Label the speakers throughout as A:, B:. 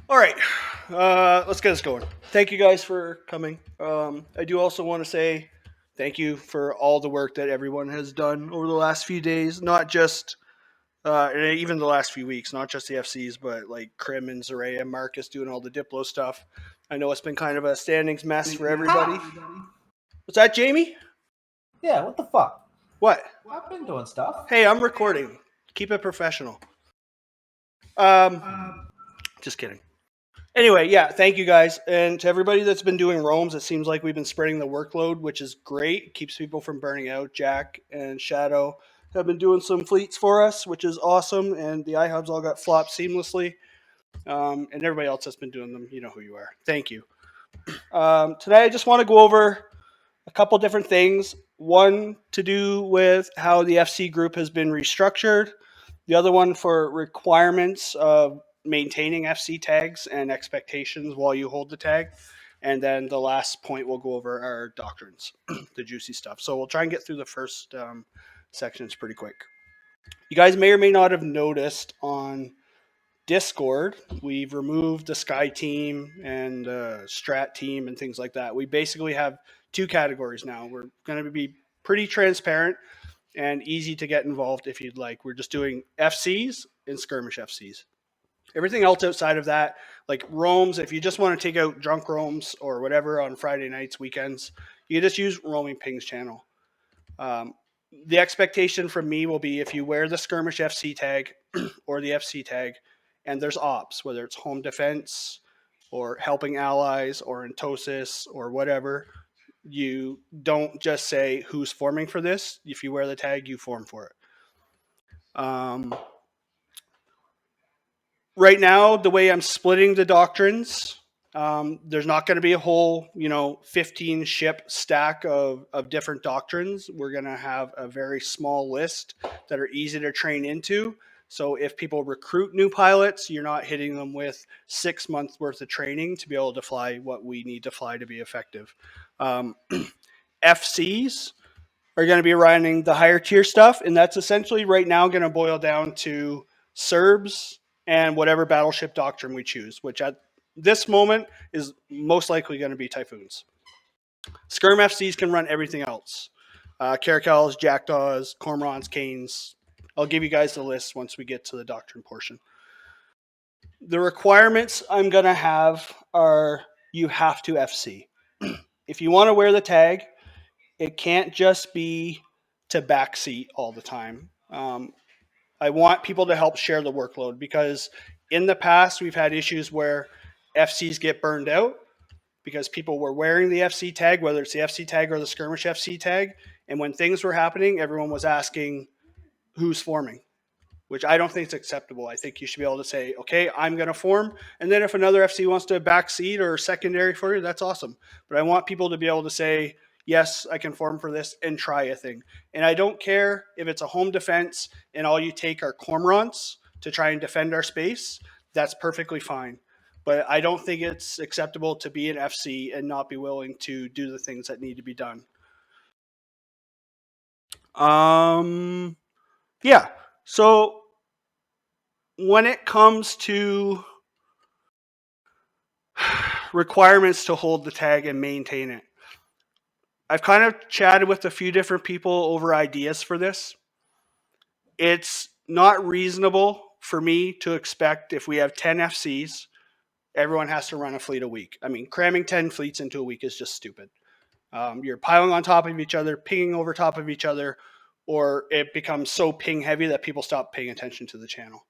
A: All right, let's get this going. Thank you guys for coming. I do also want to say thank you for all the work that everyone has done over the last few days, not just and even the last few weeks, not just the FCs, but like Krim and Zaraya and Marcus doing all the Diplo stuff. I know it's been kind of a standings mess for everybody. What's that, Jamie?
B: Yeah, what the fuck?
A: What?
B: I've been doing stuff.
A: Hey, I'm recording. Keep it professional. Um, just kidding. Anyway, yeah, thank you guys. And to everybody that's been doing roams, it seems like we've been spreading the workload, which is great. It keeps people from burning out. Jack and Shadow have been doing some fleets for us, which is awesome. And the iHubs all got flopped seamlessly. And everybody else that's been doing them, you know who you are. Thank you. Today, I just want to go over a couple different things. One to do with how the FC group has been restructured. The other one for requirements of maintaining FC tags and expectations while you hold the tag. And then the last point we'll go over our doctrines, the juicy stuff. So we'll try and get through the first sections pretty quick. You guys may or may not have noticed on Discord, we've removed the Sky team and Strat team and things like that. We basically have two categories now. We're going to be pretty transparent and easy to get involved if you'd like. We're just doing FCs and skirmish FCs. Everything else outside of that, like roams, if you just want to take out drunk roams or whatever on Friday nights, weekends, you just use Roaming Pings channel. Um, the expectation from me will be if you wear the skirmish FC tag or the FC tag, and there's ops, whether it's home defense or helping allies or Entosis or whatever, you don't just say who's forming for this. If you wear the tag, you form for it. Right now, the way I'm splitting the doctrines, there's not going to be a whole, 15 ship stack of different doctrines. We're going to have a very small list that are easy to train into. So if people recruit new pilots, you're not hitting them with 6 months worth of training to be able to fly what we need to fly to be effective. FCs are going to be running the higher tier stuff, and that's essentially right now going to boil down to Serbs and whatever battleship doctrine we choose, which at this moment is most likely going to be Typhoons. Skirm FCs can run everything else. Caracals, Jackdaws, Cormorants, Canes. I'll give you guys the list once we get to the doctrine portion. The requirements I'm going to have are you have to FC. If you want to wear the tag, it can't just be to backseat all the time. I want people to help share the workload because in the past we've had issues where FCs get burned out because people were wearing the FC tag, whether it's the FC tag or the skirmish FC tag, and when things were happening, everyone was asking who's forming, which I don't think is acceptable. I think you should be able to say, okay, I'm going to form, and then if another FC wants to backseat or secondary for you, that's awesome. But I want people to be able to say, yes, I can form for this and try a thing. And I don't care if it's a home defense and all you take are cormorants to try and defend our space. That's perfectly fine. But I don't think it's acceptable to be an FC and not be willing to do the things that need to be done. Yeah. So when it comes to requirements to hold the tag and maintain it, I've kind of chatted with a few different people over ideas for this. It's not reasonable for me to expect if we have 10 FCs, everyone has to run a fleet a week. I mean, cramming 10 fleets into a week is just stupid. You're piling on top of each other, pinging over top of each other, or it becomes so ping heavy that people stop paying attention to the channel.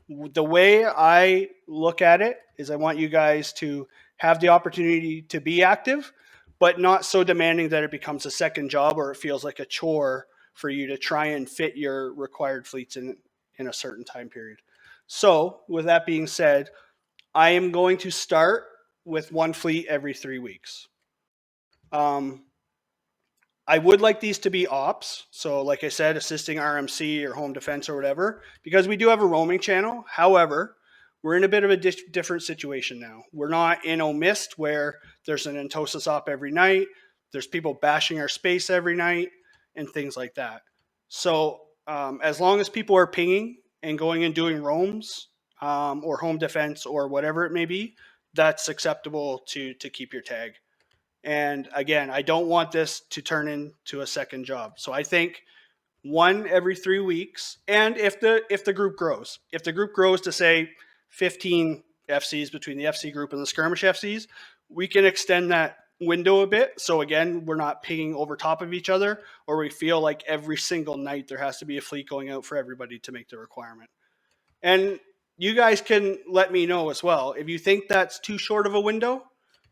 A: The way I look at it is I want you guys to have the opportunity to be active, but not so demanding that it becomes a second job or it feels like a chore for you to try and fit your required fleets in a certain time period. So, with that being said, I am going to start with one fleet every 3 weeks. I would like these to be ops. So, like I said, assisting RMC or home defense or whatever, because we do have a roaming channel. However, we're in a bit of a different situation now. We're not in Omist where there's an Entosis op every night, there's people bashing our space every night, and things like that. So, as long as people are pinging and going and doing roams, or home defense or whatever it may be, that's acceptable to keep your tag. And again, I don't want this to turn into a second job. So I think one every 3 weeks, and if the group grows to say 15 FCs between the FC group and the skirmish FCs, we can extend that window a bit. So again, we're not pinging over top of each other, or we feel like every single night there has to be a fleet going out for everybody to make the requirement. And you guys can let me know as well. If you think that's too short of a window,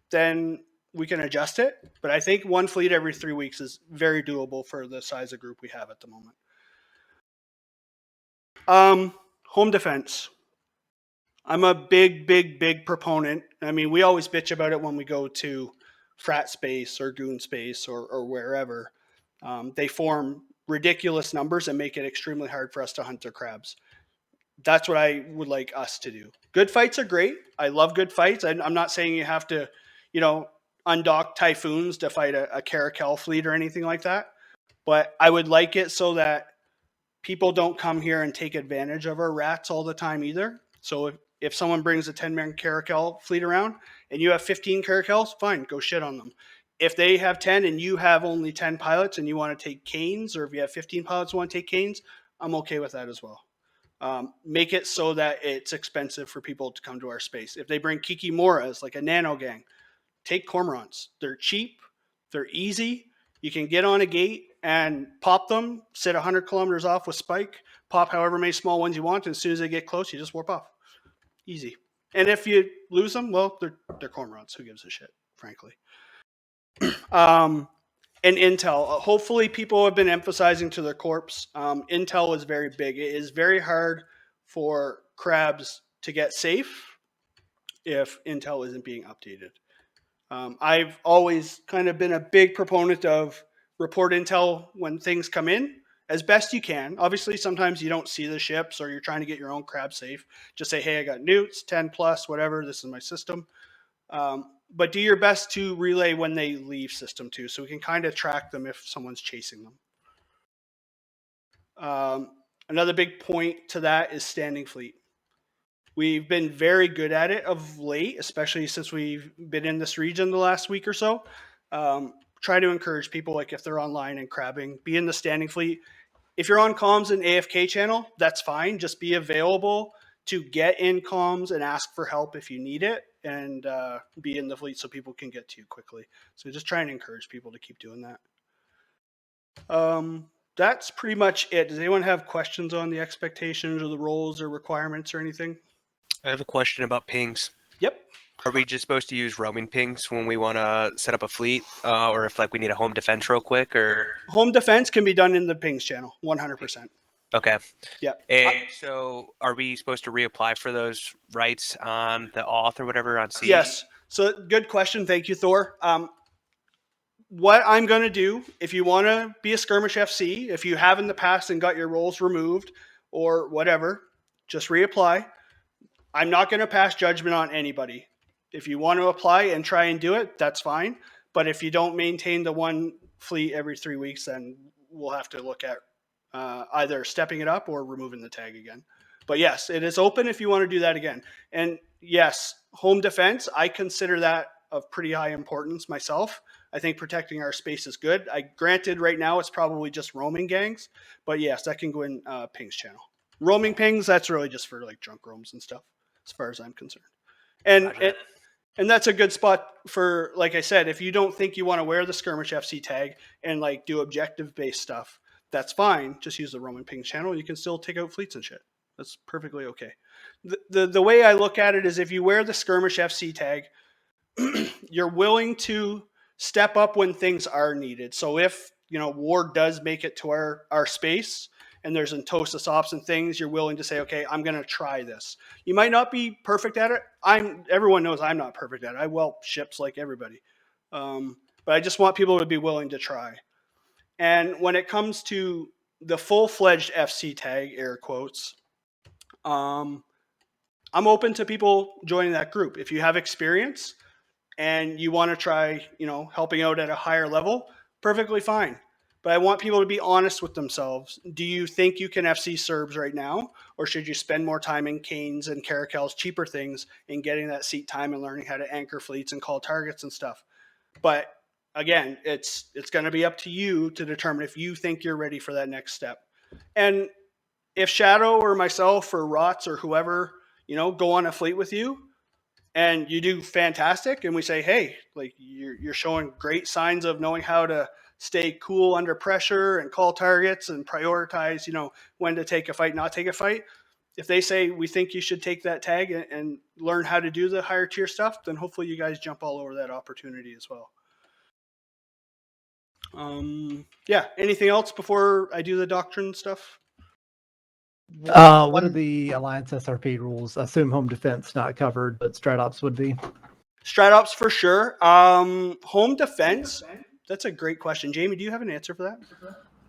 A: then we can adjust it. But I think one fleet every 3 weeks is very doable for the size of group we have at the moment. Home defense. I'm a big proponent. I mean, we always bitch about it when we go to frat space or goon space or wherever. They form ridiculous numbers and make it extremely hard for us to hunt their crabs. That's what I would like us to do. Good fights are great. I love good fights. I'm not saying you have to, undock typhoons to fight a caracal fleet or anything like that. But I would like it so that people don't come here and take advantage of our rats all the time either. So if someone brings a 10-man caracal fleet around and you have 15 caracals, fine, go shit on them. If they have 10 and you have only 10 pilots and you want to take canes, or if you have 15 pilots who want to take canes, I'm okay with that as well. Make it so that it's expensive for people to come to our space. If they bring Kikimoras, like a nano gang, take cormorants. They're cheap, they're easy. You can get on a gate and pop them, sit 100 kilometers off with spike, pop however many small ones you want, and as soon as they get close, you just warp off. Easy. And if you lose them, well, they're cormorants. Who gives a shit, frankly? And intel. Hopefully people have been emphasizing to their corps. Intel is very big. It is very hard for crabs to get safe if intel isn't being updated. I've always kind of been a big proponent of report intel when things come in as best you can. Obviously, sometimes you don't see the ships or you're trying to get your own crab safe. Just say, hey, I got newts, 10 plus, whatever. This is my system. But do your best to relay when they leave system too, so we can kind of track them if someone's chasing them. Another big point to that is standing fleet. We've been very good at it of late, especially since we've been in this region the last week or so. Try to encourage people, like if they're online and crabbing, be in the standing fleet. If you're on comms and AFK channel, that's fine. Just be available to get in comms and ask for help if you need it, and be in the fleet so people can get to you quickly. So just try and encourage people to keep doing that. That's pretty much it. Does anyone have questions on the expectations or the roles or requirements or anything?
C: I have a question about pings.
A: Yep.
C: Are we just supposed to use roaming pings when we want to set up a fleet, or if we need a home defense real quick, or
A: home defense can be done in the pings channel, 100%.
C: Okay.
A: Yeah.
C: And so, are we supposed to reapply for those rights on the auth or whatever on C?
A: Yes. So good question. Thank you, Thor. What I'm going to do, if you want to be a skirmish FC, if you have in the past and got your roles removed or whatever, just reapply. I'm not going to pass judgment on anybody. If you want to apply and try and do it, that's fine. But if you don't maintain the one fleet every 3 weeks, then we'll have to look at either stepping it up or removing the tag again. But yes, it is open if you want to do that again. And yes, home defense, I consider that of pretty high importance myself. I think protecting our space is good. Granted, right now it's probably just roaming gangs, but yes, that can go in pings channel. Roaming pings, that's really just for like drunk roams and stuff, as far as I'm concerned. And that's a good spot for, like I said, if you don't think you want to wear the skirmish FC tag and like do objective based stuff, that's fine. Just use the roaming ping channel. You can still take out fleets and shit. That's perfectly okay. The way I look at it is, if you wear the skirmish FC tag, you're willing to step up when things are needed. So if war does make it to our space and there's Entosis ops and things, you're willing to say, okay, I'm going to try this. You might not be perfect at it. Everyone knows I'm not perfect at it. I whelp ships like everybody. But I just want people to be willing to try. And when it comes to the full-fledged FC tag, air quotes, I'm open to people joining that group. If you have experience and you want to try, helping out at a higher level, perfectly fine. but I want people to be honest with themselves. Do you think you can FC Serbs right now, or should you spend more time in Canes and Caracal's cheaper things in getting that seat time and learning how to anchor fleets and call targets and stuff? But again, it's going to be up to you to determine if you think you're ready for that next step. And if Shadow or myself or Rots or whoever, go on a fleet with you and you do fantastic and we say, hey, like you're showing great signs of knowing how to stay cool under pressure and call targets and prioritize, when to take a fight, not take a fight. If they say we think you should take that tag and learn how to do the higher tier stuff, then hopefully you guys jump all over that opportunity as well. Yeah. Anything else before I do the doctrine stuff?
D: What are the Alliance SRP rules? I assume home defense not covered, but strat ops would be.
A: Strat ops for sure. Home defense. That's a great question. Jamie, do you have an answer for that?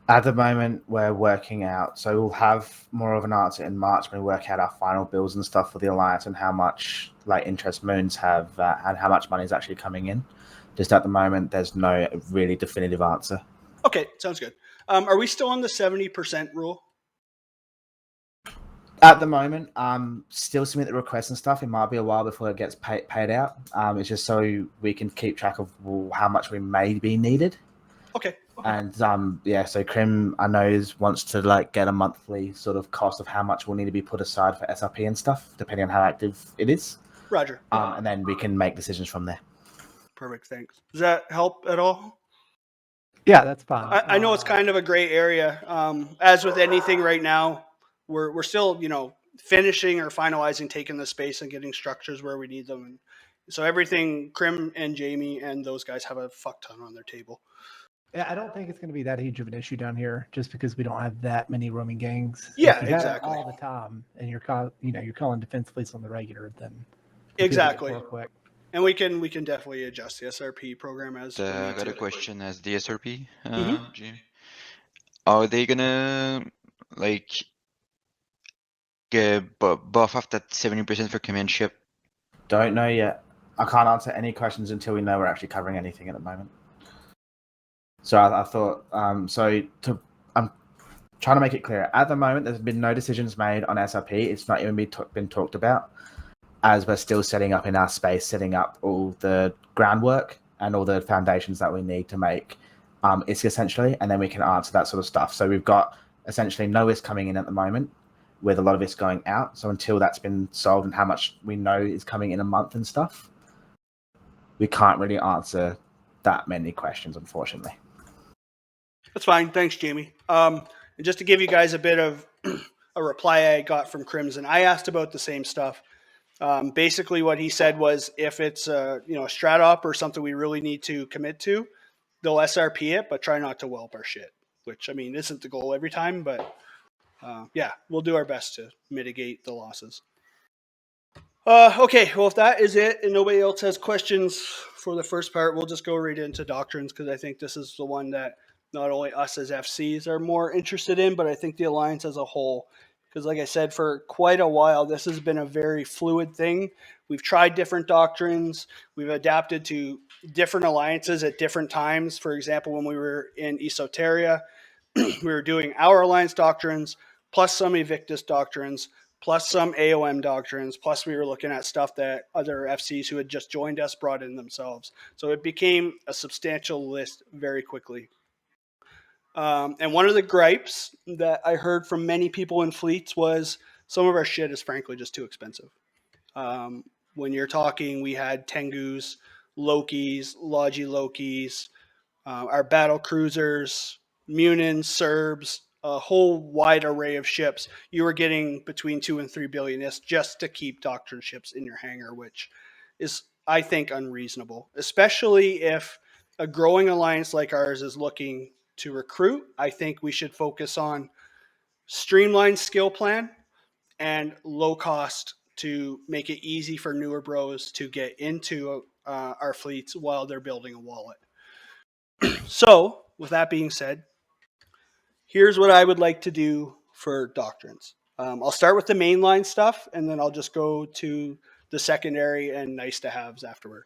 E: At the moment, we're working out. So we'll have more of an answer in March when we work out our final bills and stuff for the Alliance and how much interest moons have and how much money is actually coming in. Just at the moment, there's no really definitive answer.
A: Okay, sounds good. Are we still on the 70% rule?
E: At the moment, still submit the requests and stuff. It might be a while before it gets paid out. It's just so we can keep track of how much we may be needed.
A: Okay.
E: And so Krim, I know, wants to get a monthly sort of cost of how much will need to be put aside for SRP and stuff, depending on how active it is.
A: Roger.
E: And then we can make decisions from there.
A: Perfect. Thanks. Does that help at all?
D: Yeah, that's fine.
A: I know it's kind of a gray area. As with anything right now, we're still, finishing or finalizing, taking the space and getting structures where we need them. And so everything, Krim and Jamie and those guys have a fuck ton on their table.
D: Yeah, I don't think it's going to be that huge of an issue down here, just because we don't have that many roaming gangs.
A: Yeah,
D: if you had it
A: exactly.
D: all the time, and you're calling defense fleets on the regular, then
A: exactly.
D: Real quick.
A: And we can definitely adjust the SRP program as.
F: I got a question as the SRP,
A: Mhm.
F: Jim. Are they gonna buff off that 70% for command ship?
E: Don't know yet. I can't answer any questions until we know we're actually covering anything at the moment. So I thought, I'm trying to make it clear. At the moment, there's been no decisions made on SRP. It's not even been talked about, as we're still setting up in our space, setting up all the groundwork and all the foundations that we need to make ISK essentially, and then we can answer that sort of stuff. So we've got essentially no ISK coming in at the moment, with a lot of ISK going out. So until that's been solved and how much we know is coming in a month and stuff, we can't really answer that many questions, unfortunately.
A: That's fine. Thanks, Jamie. And just to give you guys a bit of a reply I got from Crimson, I asked about the same stuff. Basically, what he said was if it's a strat op or something we really need to commit to, they'll SRP it, but try not to whelp our shit. Which, I mean, isn't the goal every time, but yeah, we'll do our best to mitigate the losses. Okay, well, if that is it and nobody else has questions for the first part, we'll just go right into doctrines, because I think this is the one that not only us as FCs are more interested in, but I think the Alliance as a whole. Because like I said, for quite a while, this has been a very fluid thing. We've tried different doctrines. We've adapted to different alliances at different times. For example, when we were in Esoteria, we were doing our alliance doctrines, plus some Evictus doctrines, plus some AOM doctrines, plus we were looking at stuff that other FCs who had just joined us brought in themselves. So it became a substantial list very quickly. And one of the gripes that I heard from many people in fleets was some of our shit is frankly just too expensive. When you're talking, we had Tengus, Lokis, Logi Lokis, our battle cruisers, Munins, Serbs, a whole wide array of ships. You were getting between 2 and 3 billion just to keep doctrine ships in your hangar, which is, I think, unreasonable, especially if a growing alliance like ours is looking to recruit. I think we should focus on streamlined skill plan and low cost to make it easy for newer bros to get into our fleets while they're building a wallet. So, with that being said, here's what I would like to do for doctrines. I'll start with the mainline stuff, and then I'll just go to the secondary and nice to haves afterward.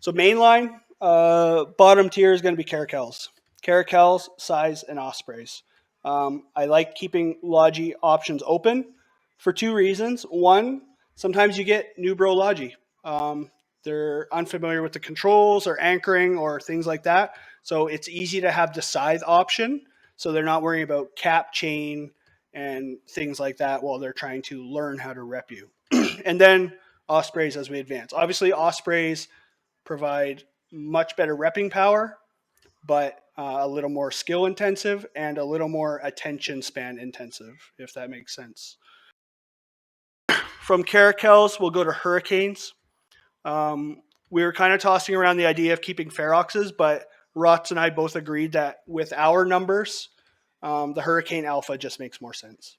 A: So mainline, bottom tier is going to be Caracals. Caracals, Size, and Ospreys. I like keeping Logi options open for two reasons. One, sometimes you get new bro Logi. They're unfamiliar with the controls or anchoring or things like that. So it's easy to have the Scythe option. So they're not worrying about cap chain and things like that while they're trying to learn how to rep you. And then Ospreys as we advance. Obviously, Ospreys provide much better repping power, but a little more skill intensive and a little more attention span intensive, if that makes sense. From Caracals, we'll go to Hurricanes. We were kind of tossing around the idea of keeping Feroxes, but Rots and I both agreed that with our numbers, the Hurricane Alpha just makes more sense.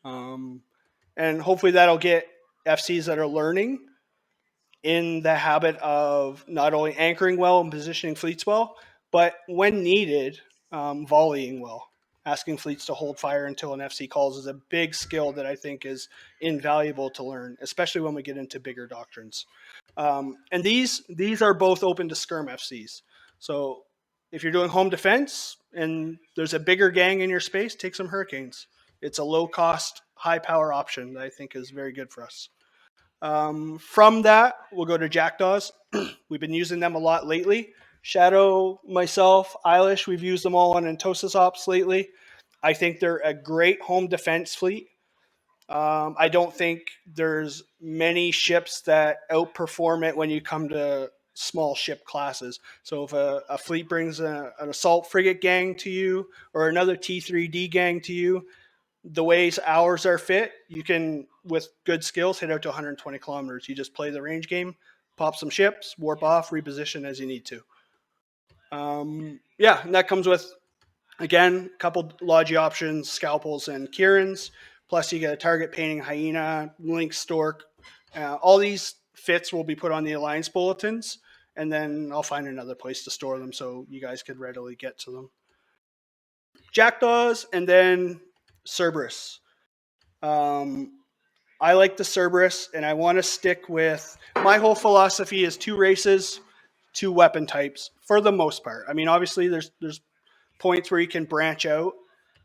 A: And hopefully that'll get FCs that are learning in the habit of not only anchoring well and positioning fleets well, but when needed, volleying well. Asking fleets to hold fire until an FC calls is a big skill that I think is invaluable to learn, especially when we get into bigger doctrines. And these are both open to skirm FCs. So if you're doing home defense and there's a bigger gang in your space, take some Hurricanes. It's a low-cost, high-power option that I think is very good for us. From that, we'll go to Jackdaws. We've been using them a lot lately. Shadow, myself, Eilish, we've used them all on Entosis Ops lately. I think they're a great home defense fleet. I don't think there's many ships that outperform it when you come to small ship classes. So if a fleet brings an assault frigate gang to you or another T3D gang to you, the ways ours are fit, you can, with good skills, hit out to 120 kilometers. You just play the range game, pop some ships, warp off, reposition as you need to. Yeah, and that comes with, again, a couple Logi options, Scalpels and Kierans. Plus you get a target painting Hyena, Link Stork. All these fits will be put on the Alliance bulletins, and then I'll find another place to store them so you guys could readily get to them. Jackdaws, and then Cerberus. I like the Cerberus, and I want to stick with, my whole philosophy is 2 races, 2 weapon types, for the most part. I mean, obviously there's points where you can branch out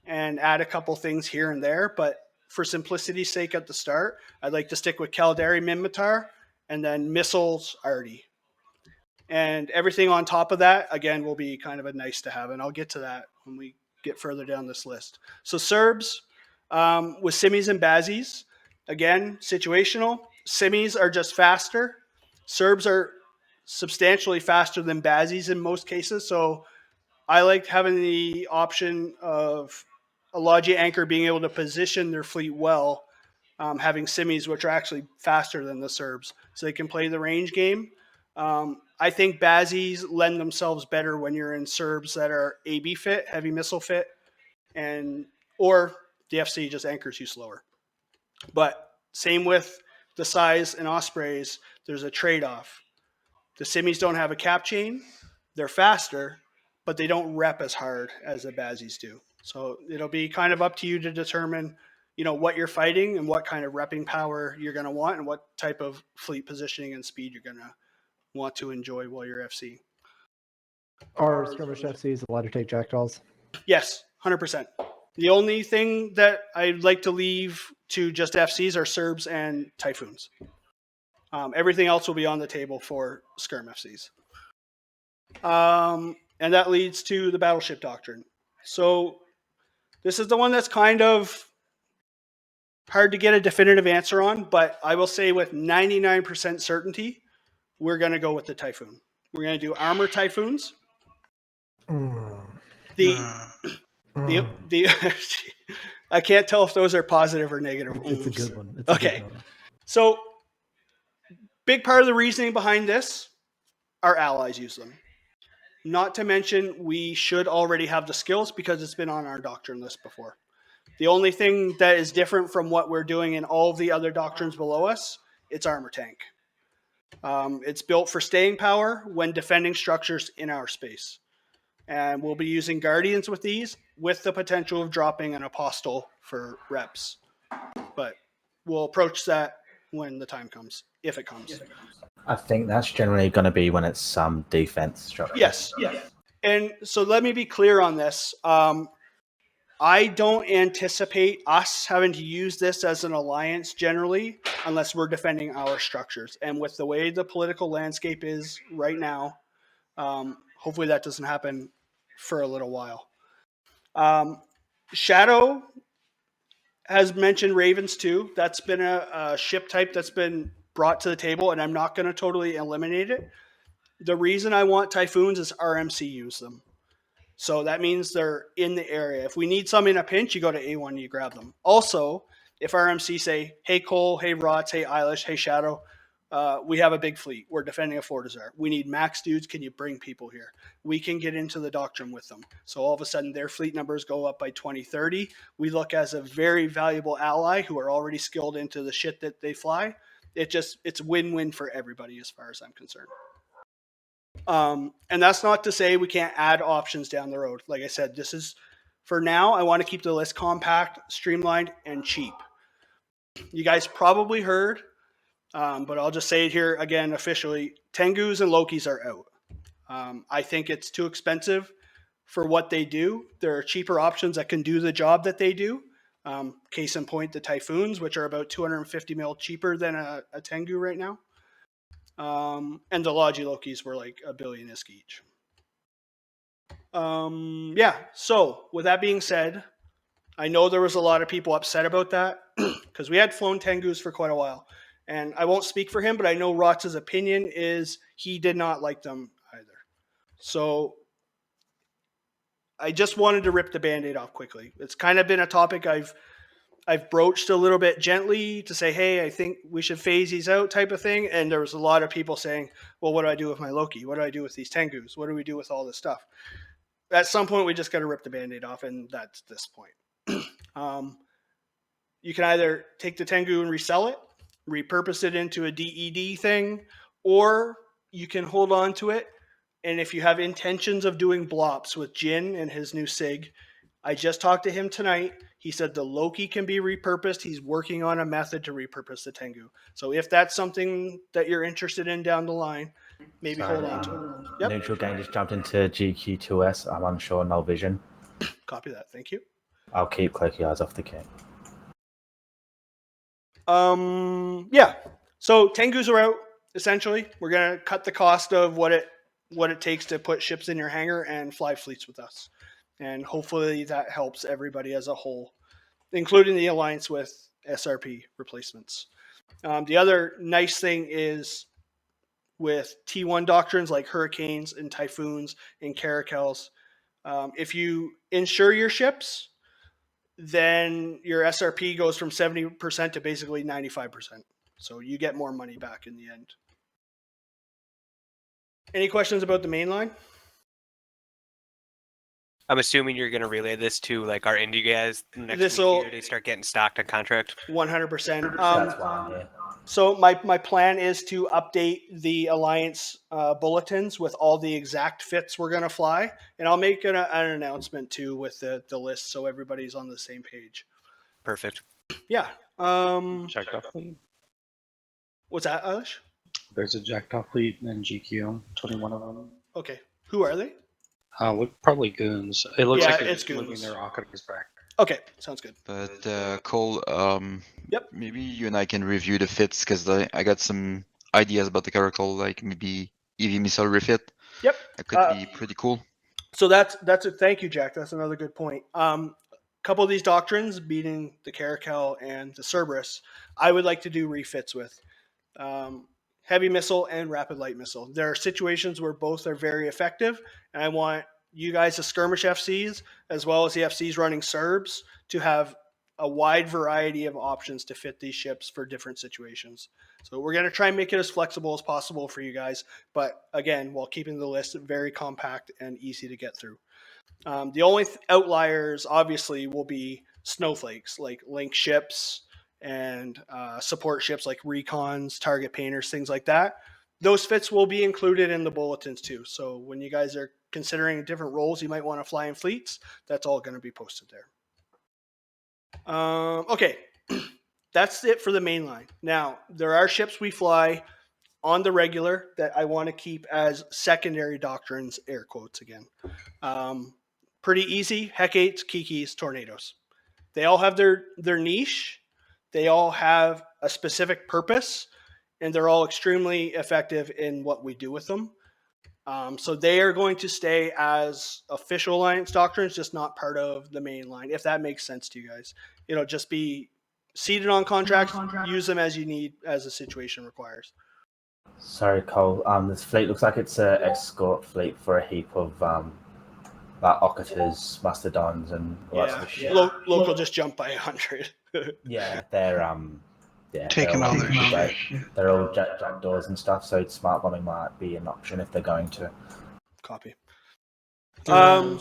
A: and add a couple things here and there, but for simplicity's sake at the start, I'd like to stick with Caldari Minmatar, and then missiles Artie. And everything on top of that, again, will be kind of a nice to have, and I'll get to that when we get further down this list. So Serbs, with Simmies and Bazzies, again, situational. Simmies are just faster. Serbs are substantially faster than Bazzies in most cases, so I liked having the option of a Logi anchor being able to position their fleet well, having Simmies, which are actually faster than the Serbs, so they can play the range game. I think Bazzies lend themselves better when you're in Serbs that are AB fit, heavy missile fit, or the FC just anchors you slower. But same with the Size and Ospreys, there's a trade-off. The Simmies don't have a cap chain, they're faster, but they don't rep as hard as the Bazzies do. So it'll be kind of up to you to determine, what you're fighting and what kind of repping power you're going to want and what type of fleet positioning and speed you're going to want to enjoy while you're FC.
D: Are skirmish FCs allowed to take Jackdaws?
A: Yes, 100%. The only thing that I'd like to leave to just FCs are Serbs and Typhoons. Everything else will be on the table for skirm FCs. And that leads to the Battleship Doctrine. So this is the one that's kind of hard to get a definitive answer on, but I will say with 99% certainty, we're going to go with the Typhoon. We're going to do armor Typhoons. I can't tell if those are positive or negative.
D: It's a good one. It's
A: okay.
D: A good one.
A: So big part of the reasoning behind this, our allies use them. Not to mention, we should already have the skills because it's been on our doctrine list before. The only thing that is different from what we're doing in all of the other doctrines below us, it's armor tank. It's built for staying power when defending structures in our space. And we'll be using Guardians with these, with the potential of dropping an Apostle for reps. But we'll approach that when the time comes, if it comes.
E: I think that's generally going to be when it's some defense structure.
A: Yes. And so let me be clear on this. I don't anticipate us having to use this as an alliance generally, unless we're defending our structures. And with the way the political landscape is right now, hopefully that doesn't happen for a little while. Shadow has mentioned Ravens too. That's been a ship type that's been brought to the table, and I'm not going to totally eliminate it. The reason I want Typhoons is RMC use them. So that means they're in the area. If we need some in a pinch, you go to A1 and you grab them. Also, if RMC say, hey Cole, hey Rots, hey Eilish, hey Shadow, we have a big fleet. We're defending a Fortizar. We need max dudes. Can you bring people here? We can get into the Doctrine with them. So all of a sudden their fleet numbers go up by 20, 30. We look as a very valuable ally who are already skilled into the shit that they fly. It's win-win for everybody as far as I'm concerned. And that's not to say we can't add options down the road. Like I said, this is for now. I want to keep the list compact, streamlined, and cheap. You guys probably heard, but I'll just say it here again officially. Tengus and Lokis are out. I think it's too expensive for what they do. There are cheaper options that can do the job that they do. Case in point, the Typhoons, which are about 250 mil cheaper than a Tengu right now. And the Logi Lokis were like $1 billion each. Yeah, so with that being said, I know there was a lot of people upset about that because we had flown Tengus for quite a while. And I won't speak for him, but I know Rotz's opinion is he did not like them either. So I just wanted to rip the Band-Aid off quickly. It's kind of been a topic I've broached a little bit gently to say, hey, I think we should phase these out type of thing. And there was a lot of people saying, well, what do I do with my Loki? What do I do with these Tengus? What do we do with all this stuff? At some point, we just got to rip the Band-Aid off, and that's this point. You can either take the Tengu and resell it, repurpose it into a DED thing, or you can hold on to it. And if you have intentions of doing blops with Jin and his new SIG, I just talked to him tonight. He said the Loki can be repurposed. He's working on a method to repurpose the Tengu. So if that's something that you're interested in down the line, maybe hold on to it. Yep.
E: Neutral Gang just jumped into GQ2S. I'm unsure, no vision.
A: Copy that. Thank you.
E: I'll keep Cloaky Eyes off the kit.
A: Yeah. So Tengus are out, essentially. We're going to cut the cost of what it takes to put ships in your hangar and fly fleets with us. And hopefully that helps everybody as a whole, including the alliance with SRP replacements. The other nice thing is with T1 doctrines like Hurricanes and Typhoons and Caracals, if you insure your ships, then your SRP goes from 70% to basically 95%. So you get more money back in the end. Any questions about the main line?
C: I'm assuming you're going to relay this to like our indie guys next week here to start getting stocked on contract.
A: 100%.
B: That's why I'm here.
A: So my plan is to update the Alliance bulletins with all the exact fits we're going to fly. And I'll make an announcement too with the list so everybody's on the same page.
C: Perfect.
A: Yeah.
G: Jackdaw fleet.
A: What's that, Eilish?
G: There's a Jackdaw fleet and GQ, 21 of them.
A: Okay. Who are they?
G: Probably goons. It looks
A: Yeah,
G: like they're
A: it's
G: just moving
A: goons.
G: their Akari's back.
A: Okay. Sounds good.
F: But Cole,
A: Yep.
F: maybe you and I can review the fits because I got some ideas about the Caracal, like maybe EV missile refit.
A: Yep.
F: That could be pretty cool.
A: So that's it. Thank you, Jack. That's another good point. Couple of these doctrines, beating the Caracal and the Cerberus, I would like to do refits with. Heavy missile and rapid light missile. There are situations where both are very effective, and I want you guys as skirmish FCs, as well as the FCs running Serbs, to have a wide variety of options to fit these ships for different situations. So we're going to try and make it as flexible as possible for you guys, but again, while keeping the list very compact and easy to get through. The only outliers, obviously, will be snowflakes, like link ships, and support ships like recons, target painters, things like that. Those fits will be included in the bulletins too. So when you guys are considering different roles you might want to fly in fleets, that's all going to be posted there. Okay, that's it for the main line. Now, there are ships we fly on the regular that I want to keep as secondary doctrines, air quotes again. Pretty easy. Hecates, Kikis, Tornadoes. They all have their niche. They all have a specific purpose, and they're all extremely effective in what we do with them. So they are going to stay as official Alliance doctrines, just not part of the main line, if that makes sense to you guys. It'll just be seated on contracts, use them as you need, as the situation requires.
E: Sorry, Cole. This fleet looks like it's an escort fleet for a heap of like Okaters, Mastodons, and all that sort of shit.
A: Local just jumped by 100.
E: Yeah, they're
H: Taking
E: they're all,
H: all their
E: like,
H: shit.
E: they're all jackdaws and stuff. So smart bombing might be an option if they're going to.
A: Copy.
I: Now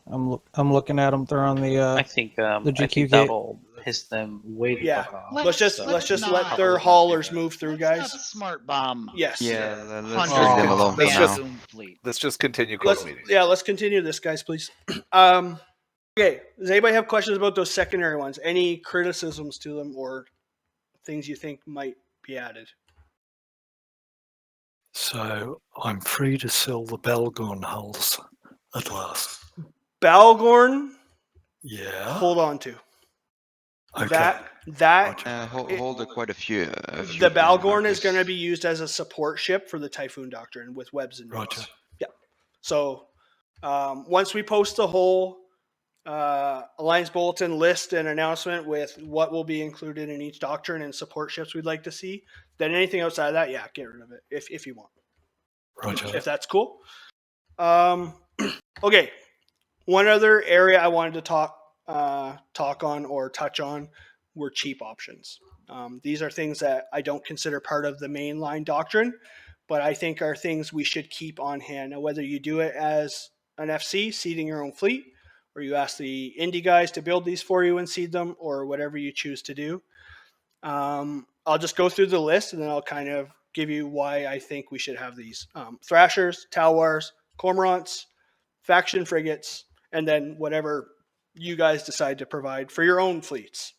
I: I'm looking at them. They're on the.
G: I think
I: the GQ
G: I think
I: gate.
G: that'll piss them way the
A: Yeah.
G: fuck off.
A: Let's just
G: So-
A: let their haulers move through,
J: Let's
A: guys.
J: not smart bomb.
A: Yes.
F: Yeah, let's
J: Hundreds
F: leave them
J: of
F: alone for
J: Van
F: now.
J: Zoom fleet.
K: Let's just continue close
A: Let's
K: meetings.
A: let's continue this, guys, please. Okay. Does anybody have questions about those secondary ones? Any criticisms to them or things you think might be added?
H: So I'm free to sell the Balgorn hulls at last.
A: Balgorn,
H: Yeah.
A: hold on to.
H: Okay.
A: That
F: Hold quite a few.
A: the Balgorn is going to be used as a support ship for the Typhoon Doctrine with webs and nodes.
H: Roger.
A: Yeah. So once we post the whole Alliance Bulletin list and announcement with what will be included in each doctrine and support ships we'd like to see, then anything outside of that, yeah, get rid of it if you want.
H: Roger.
A: If that's cool. Okay. One other area I wanted to talk on or touch on were cheap options. These are things that I don't consider part of the mainline doctrine, but I think are things we should keep on hand. Now, whether you do it as an FC, seeding your own fleet, or you ask the indie guys to build these for you and seed them, or whatever you choose to do. I'll just go through the list and then I'll kind of give you why I think we should have these. Thrashers, Talwars, Cormorants, faction frigates, and then whatever you guys decide to provide for your own fleets.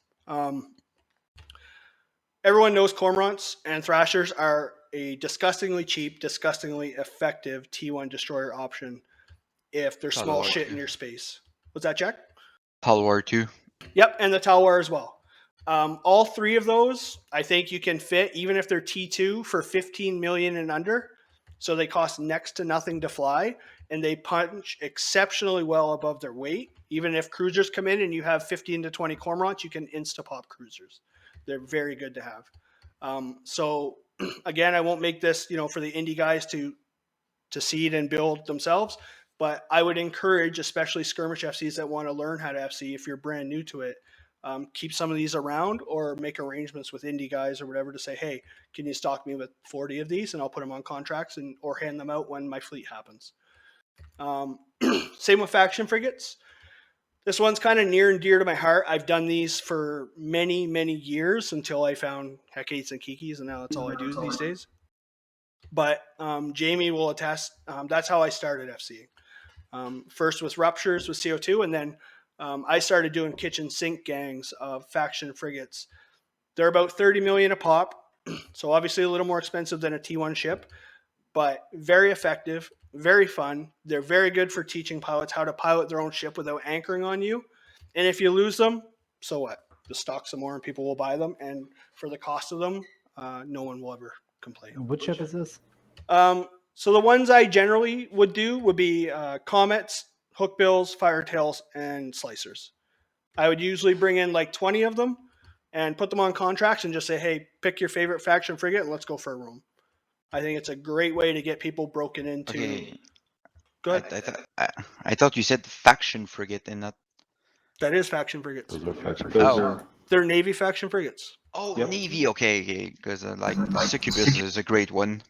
A: Everyone knows Cormorants and Thrashers are a disgustingly cheap, disgustingly effective T1 destroyer option if they're small
F: Talwar
A: shit
F: too.
A: in your space. What's that, Jack?
F: Talwar too.
A: Yep, and the Talwar as well. All three of those, I think you can fit, even if they're T2, for 15 million and under. So they cost next to nothing to fly, and they punch exceptionally well above their weight. Even if cruisers come in and you have 15 to 20 Cormorants, you can insta-pop cruisers. They're very good to have. So again, I won't make this, for the indie guys to seed and build themselves, but I would encourage, especially skirmish FCs that want to learn how to FC, if you're brand new to it, keep some of these around or make arrangements with indie guys or whatever to say, hey, can you stock me with 40 of these and I'll put them on contracts or hand them out when my fleet happens. Same with faction frigates. This one's kind of near and dear to my heart. I've done these for many, many years until I found Hecates and Kikis, and now that's all I do these days. But Jamie will attest, that's how I started FCing. First with Ruptures with CO2, and then I started doing kitchen sink gangs of faction frigates. They're about 30 million a pop, so obviously a little more expensive than a T1 ship, but very effective, very fun. They're very good for teaching pilots how to pilot their own ship without anchoring on you. And if you lose them, so what? Just stock some more and people will buy them. And for the cost of them, no one will ever complain.
D: What ship is this?
A: So the ones I generally would do would be Comets, Hookbills, Firetails, and Slicers. I would usually bring in like 20 of them and put them on contracts and just say, hey, pick your favorite faction frigate and let's go for a room. I think it's a great way to get people broken into.
F: Okay.
A: Go ahead.
F: I thought you said faction frigate and not.
A: That is faction frigates.
F: Oh,
A: They're Navy faction frigates.
F: Navy. Okay, because like Succubus is a great one.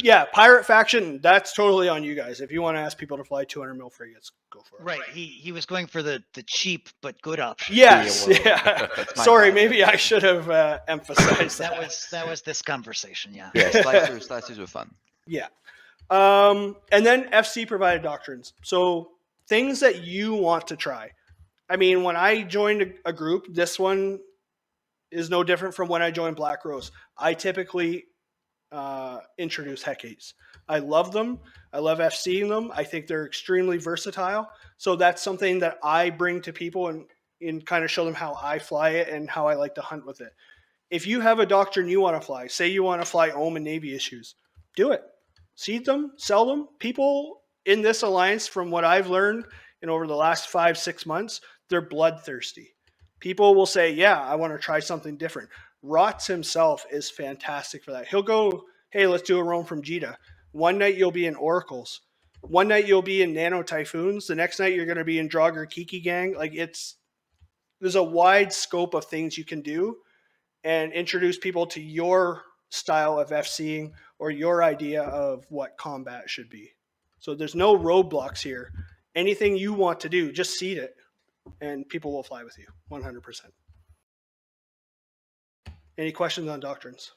A: Yeah, pirate faction, that's totally on you guys. If you want to ask people to fly 200 mil frigates, go for it.
J: Right. He was going for the cheap but good option.
A: Yes.
F: Yeah,
A: Yeah.
F: That's my
A: Sorry,
F: bad.
A: maybe I should have emphasized
J: That
A: that.
J: was this conversation. Yeah.
F: Yeah, slicers were fun.
A: Yeah. And then FC provided doctrines. So things that you want to try. I mean, when I joined a group, this one is no different from when I joined Black Rose. I typically introduce Hecates. I love them. I love FCing them. I think they're extremely versatile. So that's something that I bring to people and kind of show them how I fly it and how I like to hunt with it. If you have a doctrine you want to fly, say you want to fly Ohm and Navy issues, do it. Seed them, sell them. People in this alliance, from what I've learned in over the last 5-6 months, they're bloodthirsty. People will say, yeah, I want to try something different. Rots himself is fantastic for that. He'll go, hey, let's do a roam from Jita. One night you'll be in Oracles. One night you'll be in Nano Typhoons. The next night you're going to be in Draugr Kiki Gang. Like, there's a wide scope of things you can do and introduce people to your style of FCing or your idea of what combat should be. So there's no roadblocks here. Anything you want to do, just seed it, and people will fly with you 100%. Any questions on doctrines?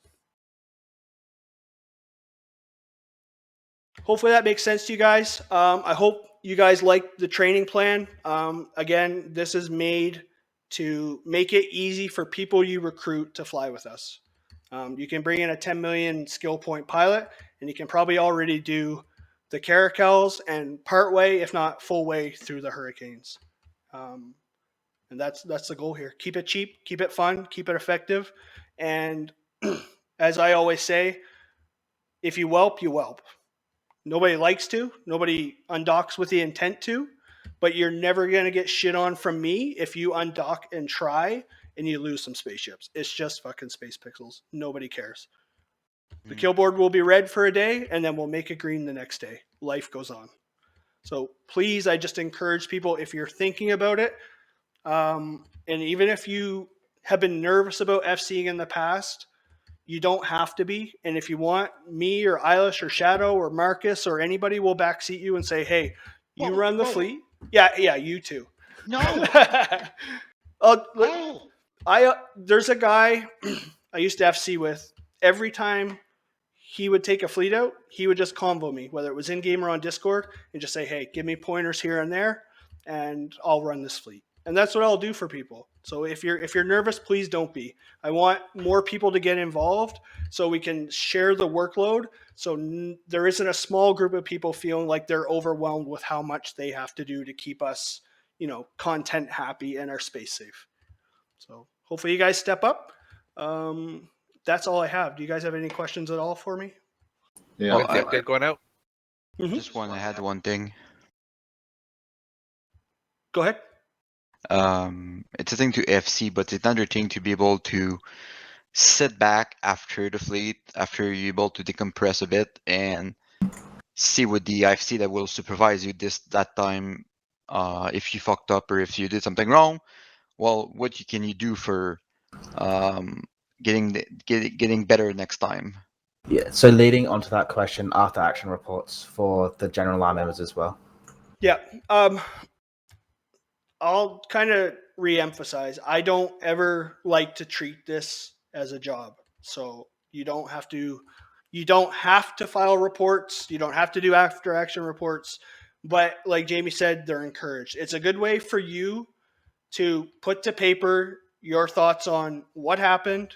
A: Hopefully that makes sense to you guys. I hope you guys like the training plan. Again, this is made to make it easy for people you recruit to fly with us. You can bring in a 10 million skill point pilot, and you can probably already do the Caracals and part way, if not full way, through the Hurricanes. And that's the goal here. Keep it cheap, keep it fun, keep it effective. And as I always say, if you whelp, you whelp. Nobody likes to. Nobody undocks with the intent to. But you're never going to get shit on from me if you undock and try and you lose some spaceships. It's just fucking space pixels. Nobody cares. The kill board will be red for a day, and then we'll make it green the next day. Life goes on. So please, I just encourage people, if you're thinking about it, and even if you have been nervous about FCing in the past, you don't have to be. And if you want, me or Eilish or Shadow or Marcus or anybody will backseat you and say, hey, you run the fleet. Yeah, you too.
J: No.
A: There's a guy I used to FC with. Every time he would take a fleet out, he would just convo me, whether it was in-game or on Discord, and just say, hey, give me pointers here and there, and I'll run this fleet. And that's what I'll do for people. So if you're nervous, please don't be. I want more people to get involved so we can share the workload. So there isn't a small group of people feeling like they're overwhelmed with how much they have to do to keep us, content happy and our space safe. So hopefully you guys step up. That's all I have. Do you guys have any questions at all for me?
K: Yeah,
F: Well,
C: I good going out.
F: Just want to add one thing.
A: Go ahead.
F: It's a thing to FC, but it's another thing to be able to sit back after the fleet, after you're able to decompress a bit and see with the IFC that will supervise you that time, if you fucked up or if you did something wrong. Well, what can you do for getting better next time?
E: Yeah, so leading onto that question, after action reports for the general line members as well.
A: Yeah. I'll kind of re-emphasize. I don't ever like to treat this as a job. So you don't have to file reports. You don't have to do after action reports. But like Jamie said, they're encouraged. It's a good way for you to put to paper your thoughts on what happened,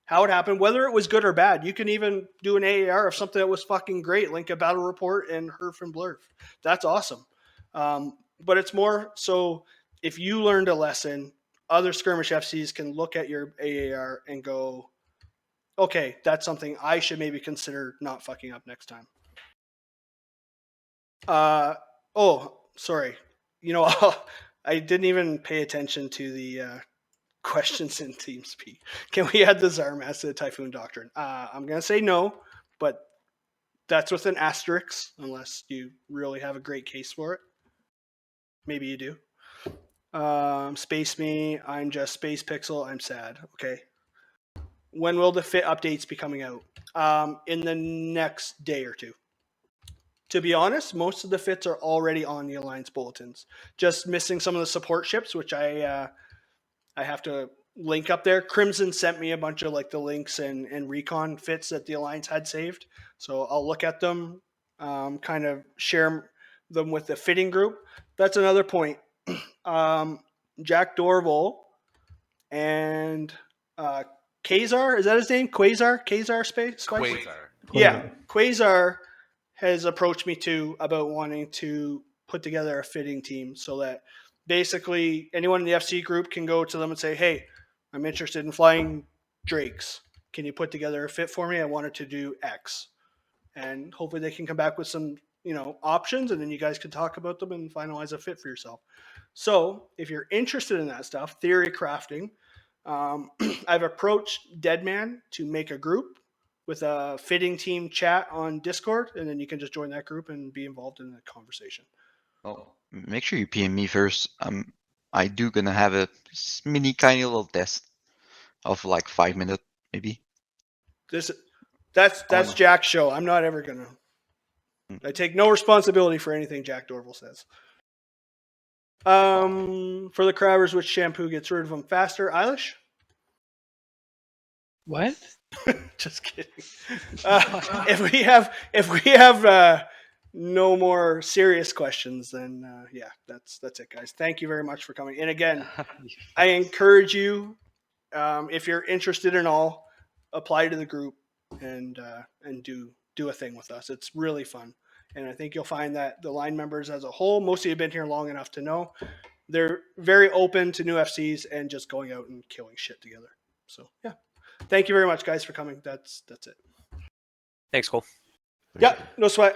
A: how it happened, whether it was good or bad. You can even do an AAR of something that was fucking great, link a battle report and Herf and Blurf. That's awesome. But it's more so if you learned a lesson, other skirmish FCs can look at your AAR and go, okay, that's something I should maybe consider not fucking up next time. Oh, sorry. I didn't even pay attention to the questions in TeamSpeak. Can we add the Zarmas to the Typhoon Doctrine? I'm going to say no, but that's with an asterisk, unless you really have a great case for it. Maybe you do. Space Me, I'm just Space Pixel, I'm sad. Okay. When will the fit updates be coming out? In the next day or two. To be honest, most of the fits are already on the Alliance bulletins. Just missing some of the support ships, which I have to link up there. Crimson sent me a bunch of the links and recon fits that the Alliance had saved. So I'll look at them, kind of share them with the fitting group. That's another point. Jack Dorval and Quasar, is that his name? Quasar Space? Yeah, Quasar has approached me too about wanting to put together a fitting team so that basically anyone in the FC group can go to them and say, hey, I'm interested in flying Drakes. Can you put together a fit for me? I wanted to do X. And hopefully they can come back with some, options, and then you guys can talk about them and finalize a fit for yourself. So if you're interested in that stuff, theory crafting, I've approached Deadman to make a group with a fitting team chat on Discord, and then you can just join that group and be involved in the conversation.
F: Oh, make sure you PM me first. I do gonna have a mini tiny little test of like 5 minutes, maybe.
A: That's Jack's show. I'm not ever gonna. I take no responsibility for anything Jack Dorval says. For the crabbers, which shampoo gets rid of them faster? Eilish?
G: What?
A: Just kidding. If we have no more serious questions, then yeah, that's it, guys. Thank you very much for coming. And again, I encourage you, if you're interested in all, apply to the group and do a thing with us. It's really fun. And I think you'll find that the line members as a whole, most of you have been here long enough to know, they're very open to new FCs and just going out and killing shit together. So yeah, thank you very much, guys, for coming. That's it.
C: Thanks, Cole.
A: Yeah, no sweat.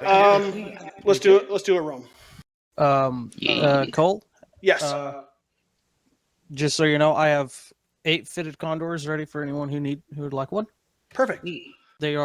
A: Let's do it. Let's do it, Rome.
I: Cole,
A: Yes.
I: just so you know, I have 8 fitted condors ready for anyone who would like one.
A: Perfect.
I: They are